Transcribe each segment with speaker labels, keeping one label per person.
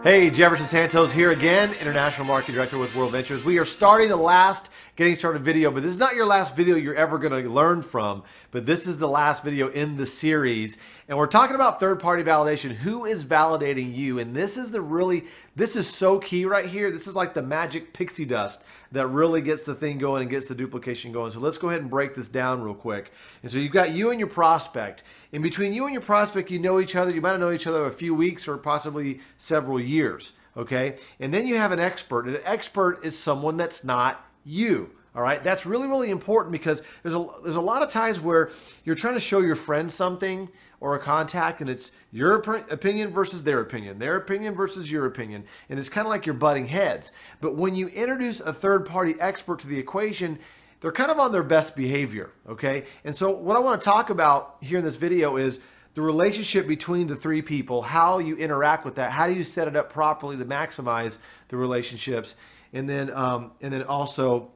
Speaker 1: Hey, Jefferson Santos here again, International Marketing Director with World Ventures. We are starting the last Getting Started video, but this is not your last video you're ever going to learn from, but this is the last video in the series. And we're talking about third-party validation. Who is validating you? And this is so key right here. This is like the magic pixie dust that really gets the thing going and gets the duplication going. So let's go ahead and break this down real quick. And so you've got you and your prospect. In between you and your prospect, you know each other. You might have known each other a few weeks or possibly several years. Okay? And then you have an expert. And an expert is someone that's not you. All right, that's really, really important because there's a lot of times where you're trying to show your friend something or a contact, and it's your opinion versus their opinion versus your opinion, and it's kind of like you're butting heads. But when you introduce a third-party expert to the equation, they're kind of on their best behavior, okay? And so what I want to talk about here in this video is the relationship between the three people, how you interact with that, how do you set it up properly to maximize the relationships, and then also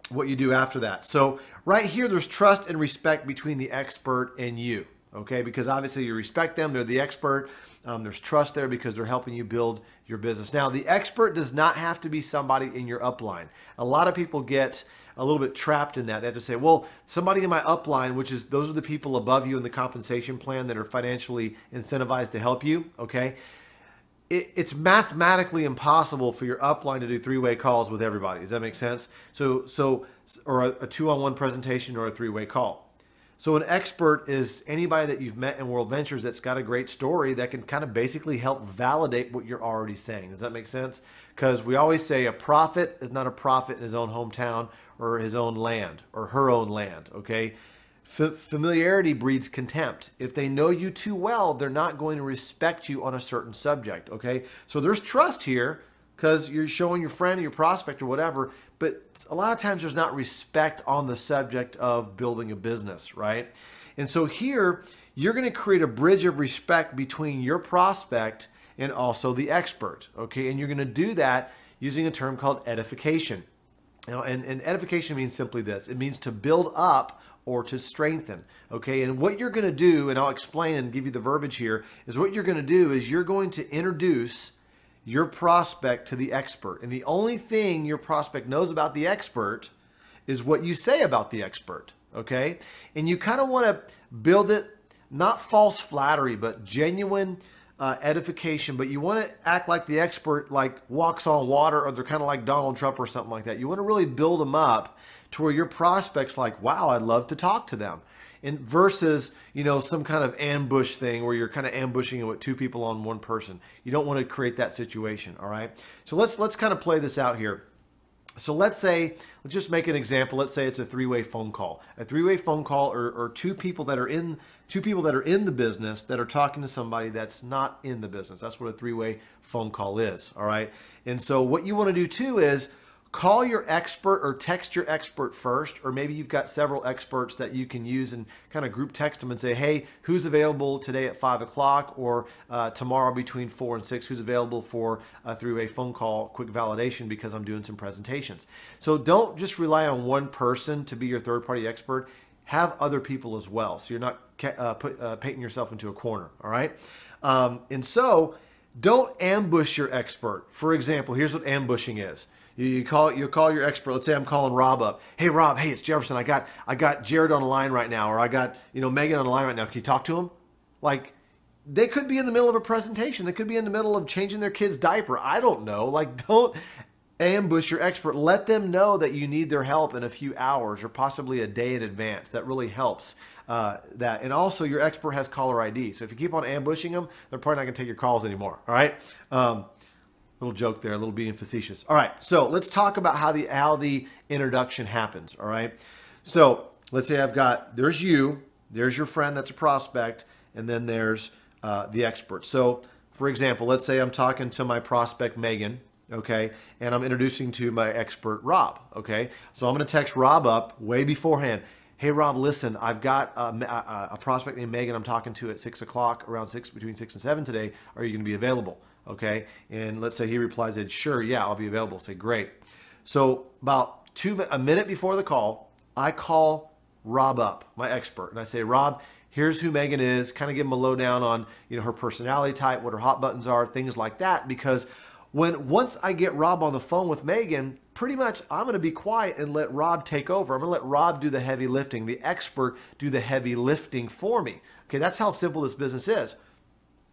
Speaker 1: what you do after that. So right here, there's trust and respect between the expert and you, okay? Because obviously you respect them, they're the expert. There's trust there because they're helping you build your business. Now, the expert does not have to be somebody in your upline. A lot of people get a little bit trapped in that. They have to say, well, somebody in my upline, which is those are the people above you in the compensation plan that are financially incentivized to help you, okay? It's mathematically impossible for your upline to do three-way calls with everybody. Does that make sense? Or a two-on-one presentation or a three-way call. So an expert is anybody that you've met in World Ventures that's got a great story that can kind of basically help validate what you're already saying. Does that make sense? Because we always say a prophet is not a prophet in his own hometown or his own land or her own land, okay? Familiarity breeds contempt. If they know you too well, they're not going to respect you on a certain subject, okay? So there's trust here because you're showing your friend or your prospect or whatever, but a lot of times there's not respect on the subject of building a business, right? And so here, you're going to create a bridge of respect between your prospect and also the expert, okay? And you're going to do that using a term called edification. And edification means simply this. It means to build up or to strengthen, okay? And what you're going to do, and I'll explain and give you the verbiage here, is what you're going to do is you're going to introduce your prospect to the expert. And the only thing your prospect knows about the expert is what you say about the expert, okay? And you kind of want to build it, not false flattery, but genuine edification, but you want to act like the expert like walks on water, or they're kind of like Donald Trump or something like that. You want to really build them up to where your prospect's like, wow, I'd love to talk to them. And versus, some kind of ambush thing where you're kind of ambushing it with two people on one person. You don't want to create that situation, all right? So let's kind of play this out here. So let's just make an example. Let's say it's a three-way phone call. A three-way phone call or two people that are in the business that are talking to somebody that's not in the business. That's what a three-way phone call is, all right? And so what you want to do too is call your expert or text your expert first, or maybe you've got several experts that you can use and kind of group text them and say, hey, who's available today at 5 o'clock or tomorrow between 4 and 6? Who's available for a three-way phone call, quick validation because I'm doing some presentations. So don't just rely on one person to be your third-party expert. Have other people as well so you're not painting yourself into a corner, all right? And so don't ambush your expert. For example, here's what ambushing is. You call your expert. Let's say I'm calling Rob up. Hey Rob, hey, it's Jefferson. I got Jared on the line right now, or I got Megan on the line right now. Can you talk to him? Like, they could be in the middle of a presentation. They could be in the middle of changing their kid's diaper. I don't know. Like, don't ambush your expert. Let them know that you need their help in a few hours or possibly a day in advance. That really helps. That. And also, your expert has caller ID. So if you keep on ambushing them, they're probably not going to take your calls anymore. All right. Little joke there, a little being facetious. All right, so let's talk about how the introduction happens. All right, so let's say there's you, there's your friend that's a prospect, and then there's the expert. So for example, let's say I'm talking to my prospect Megan, okay, and I'm introducing to my expert Rob, okay. So I'm going to text Rob up way beforehand. Hey Rob, listen, I've got a prospect named Megan I'm talking to at 6 o'clock, between 6 and 7 today. Are you going to be available? Okay, and let's say he replies, sure, yeah, I'll be available. Say, great. So about a minute before the call, I call Rob up, my expert, and I say, Rob, Here's who Megan is, kind of give them a lowdown on, her personality type, what her hot buttons are, things like that. Because once I get Rob on the phone with Megan, pretty much I'm going to be quiet and let Rob take over. I'm going to let Rob do the heavy lifting, the expert do the heavy lifting for me. Okay, that's how simple this business is.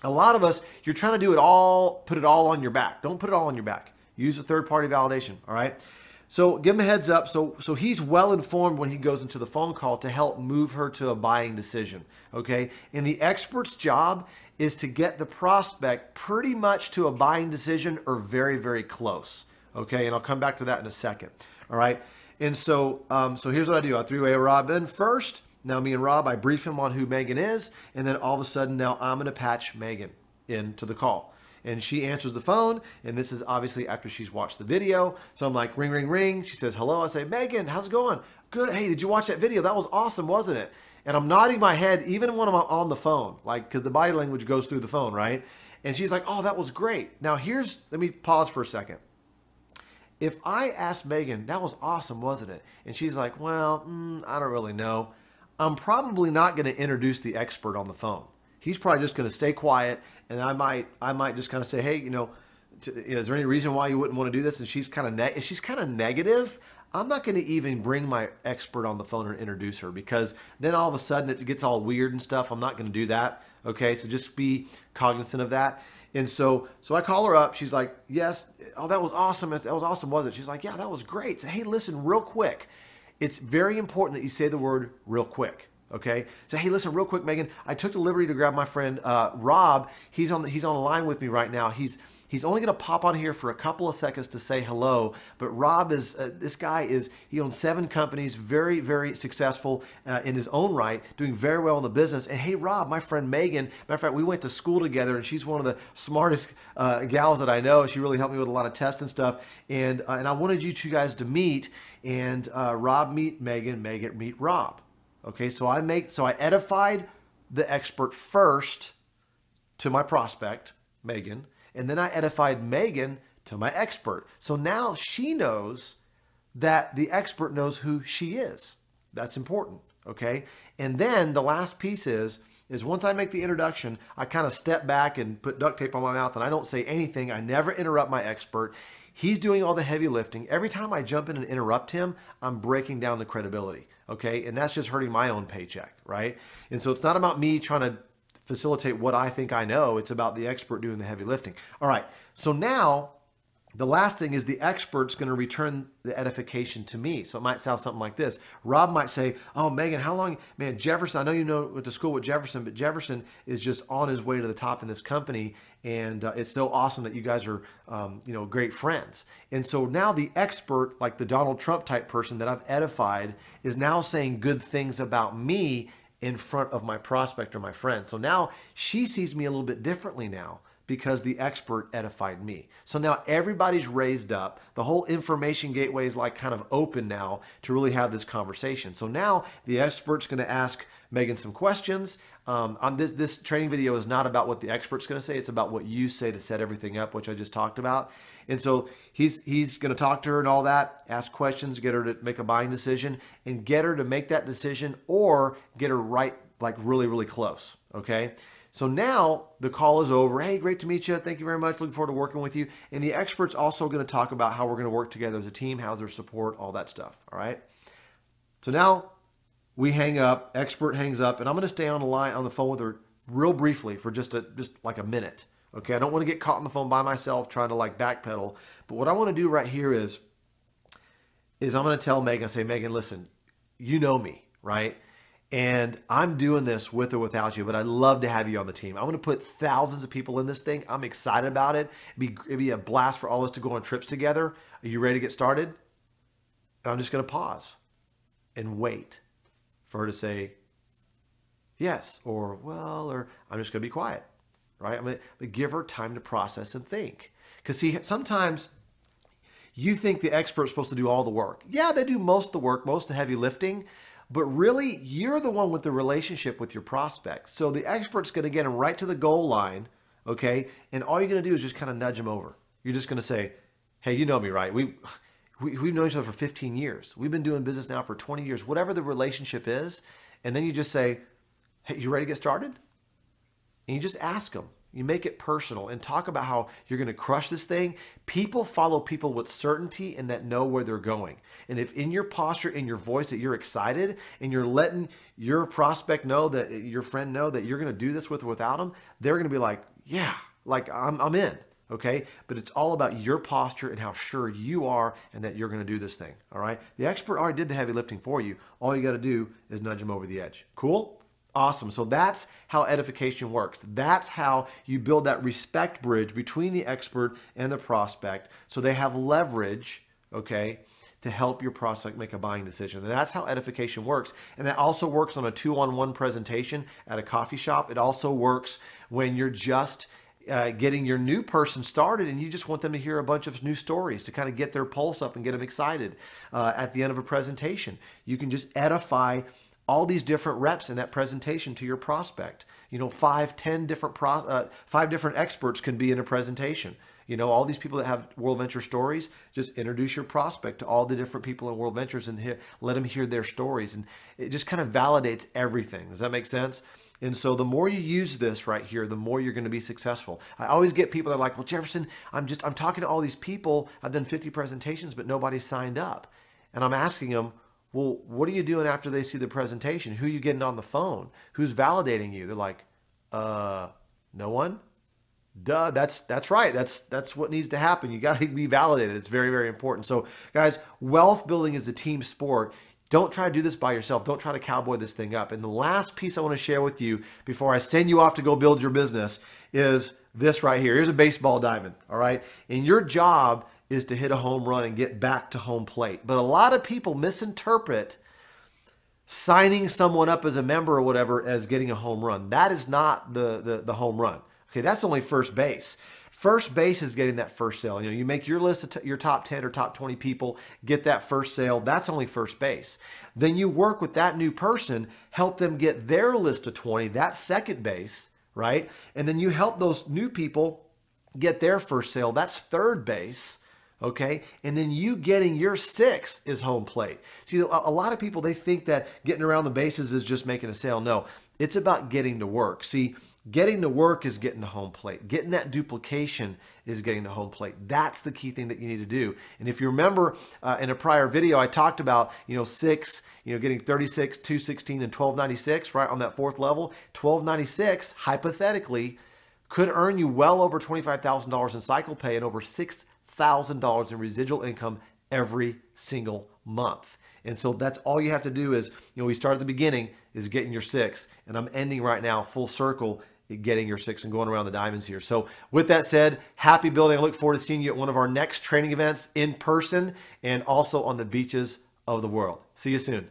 Speaker 1: A lot of us, you're trying to do it all, put it all on your back. Don't put it all on your back. Use a third-party validation, all right? So give him a heads up. So he's well informed when he goes into the phone call to help move her to a buying decision, okay? And the expert's job is to get the prospect pretty much to a buying decision or very, very close, okay? And I'll come back to that in a second, all right? And so here's what I do. I three-way Rob in first. Now me and Rob, I brief him on who Megan is, and then all of a sudden now I'm going to patch Megan into the call. And she answers the phone, and this is obviously after she's watched the video. So I'm like, ring, ring, ring. She says, hello. I say, Megan, how's it going? Good. Hey, did you watch that video? That was awesome, wasn't it? And I'm nodding my head even when I'm on the phone, like, because the body language goes through the phone, right? And she's like, oh, that was great. Now let me pause for a second. If I asked Megan, that was awesome, wasn't it? And she's like, well, I don't really know. I'm probably not going to introduce the expert on the phone. He's probably just going to stay quiet, and I might just kind of say, hey, is there any reason why you wouldn't want to do this? And she's kind of negative. I'm not going to even bring my expert on the phone or introduce her, because then all of a sudden it gets all weird and stuff. I'm not going to do that. Okay, so just be cognizant of that. And so I call her up. She's like, yes. Oh, that was awesome. That was awesome, wasn't it? She's like, yeah, that was great. So, hey, listen, real quick. It's very important that you say the word real quick. Okay. So hey, listen, real quick, Megan. I took the liberty to grab my friend Rob. He's on the line with me right now. He's only going to pop on here for a couple of seconds to say hello. But Rob is he owns 7 companies, very, very successful in his own right, doing very well in the business. And hey, Rob, my friend Megan. Matter of fact, we went to school together, and she's one of the smartest gals that I know. She really helped me with a lot of tests and stuff. And I wanted you two guys to meet, and Rob meet Megan, Megan meet Rob. Okay, so I edified the expert first to my prospect, Megan, and then I edified Megan to my expert. So now she knows that the expert knows who she is. That's important, okay? And then the last piece is once I make the introduction, I kind of step back and put duct tape on my mouth, and I don't say anything. I never interrupt my expert. He's doing all the heavy lifting. Every time I jump in and interrupt him, I'm breaking down the credibility, okay? And that's just hurting my own paycheck, right? And so it's not about me trying to facilitate what I think I know. It's about the expert doing the heavy lifting. All right, so now the last thing is the expert's going to return the edification to me. So it might sound something like this. Rob might say, oh, Megan, how long? Man, Jefferson, I know you went to school with Jefferson, but Jefferson is just on his way to the top in this company, and it's so awesome that you guys are, great friends. And so now the expert, like the Donald Trump type person that I've edified, is now saying good things about me in front of my prospect or my friend. So now she sees me a little bit differently now, because the expert edified me. So now everybody's raised up. The whole information gateway is like kind of open now to really have this conversation. So now the expert's going to ask Megan some questions. On this training video is not about what the expert's going to say. It's about what you say to set everything up, which I just talked about. And so he's going to talk to her and all that, ask questions, get her to make a buying decision, and get her to make that decision or get her right, like really, really close. Okay? So now the call is over. Hey, great to meet you. Thank you very much. Looking forward to working with you. And the expert's also going to talk about how we're going to work together as a team, how's their support, all that stuff. All right. So now we hang up. Expert hangs up, and I'm going to stay on the phone with her real briefly for just like a minute. Okay. I don't want to get caught on the phone by myself trying to like backpedal. But what I want to do right here is I'm going to tell Megan, say, Megan, listen, you know me, right? And I'm doing this with or without you, but I'd love to have you on the team. I'm going to put thousands of people in this thing. I'm excited about it. It'd be a blast for all of us to go on trips together. Are you ready to get started? And I'm just going to pause and wait for her to say yes or well, or I'm just going to be quiet, right? I'm going to give her time to process and think. Because see, sometimes you think the expert's supposed to do all the work. Yeah, they do most of the work, most of the heavy lifting. But really, you're the one with the relationship with your prospect. So the expert's going to get them right to the goal line, okay? And all you're going to do is just kind of nudge them over. You're just going to say, hey, you know me, right? We've known each other for 15 years. We've been doing business now for 20 years, whatever the relationship is. And then you just say, Hey, you ready to get started? And you just ask them. You make it personal and talk about how you're going to crush this thing. People follow people with certainty and that know where they're going. And if in your posture, in your voice, that you're excited and you're letting your prospect know, that your friend know that you're going to do this with or without them, they're going to be like, yeah, like I'm in. Okay? But it's all about your posture and how sure you are and that you're going to do this thing. All right? The expert already did the heavy lifting for you. All you got to do is nudge them over the edge. Cool? Awesome. So that's how edification works. That's how you build that respect bridge between the expert and the prospect so they have leverage, okay, to help your prospect make a buying decision. And that's how edification works. And that also works on a 2-on-1 presentation at a coffee shop. It also works when you're just getting your new person started and you just want them to hear a bunch of new stories to kind of get their pulse up and get them excited at the end of a presentation. You can just edify all these different reps in that presentation to your prospect. 5 different experts can be in a presentation. All these people that have World Venture stories, just introduce your prospect to all the different people in World Ventures and let them hear their stories. And it just kind of validates everything. Does that make sense? And so the more you use this right here, the more you're going to be successful. I always get people that are like, well, Jefferson, I'm talking to all these people. I've done 50 presentations, but nobody signed up. And I'm asking them, well, what are you doing after they see the presentation? Who are you getting on the phone? Who's validating you? They're like, no one? Duh, that's right. That's what needs to happen. You got to be validated. It's very, very important. So, guys, wealth building is a team sport. Don't try to do this by yourself. Don't try to cowboy this thing up. And the last piece I want to share with you before I send you off to go build your business is this right here. Here's a baseball diamond, all right? And your job is to hit a home run and get back to home plate. But a lot of people misinterpret signing someone up as a member or whatever as getting a home run. That is not the home run. Okay, that's only first base. First base is getting that first sale. You make your list of your top 10 or top 20 people, get that first sale. That's only first base. Then you work with that new person, help them get their list of 20. That's second base, right? And then you help those new people get their first sale. That's third base. Okay, and then you getting your 6 is home plate. See, a lot of people, they think that getting around the bases is just making a sale. No, it's about getting to work. See, getting to work is getting to home plate. Getting that duplication is getting to home plate. That's the key thing that you need to do. And if you remember in a prior video, I talked about 6, getting 36, 216, and 1296, right, on that 4th level. 1296, hypothetically, could earn you well over $25,000 in cycle pay and over $6,000 in residual income every single month. And so that's all you have to do is, we start at the beginning is getting your 6, and I'm ending right now full circle getting your 6 and going around the diamonds here. So with that said, happy building. I look forward to seeing you at one of our next training events in person and also on the beaches of the world. See you soon.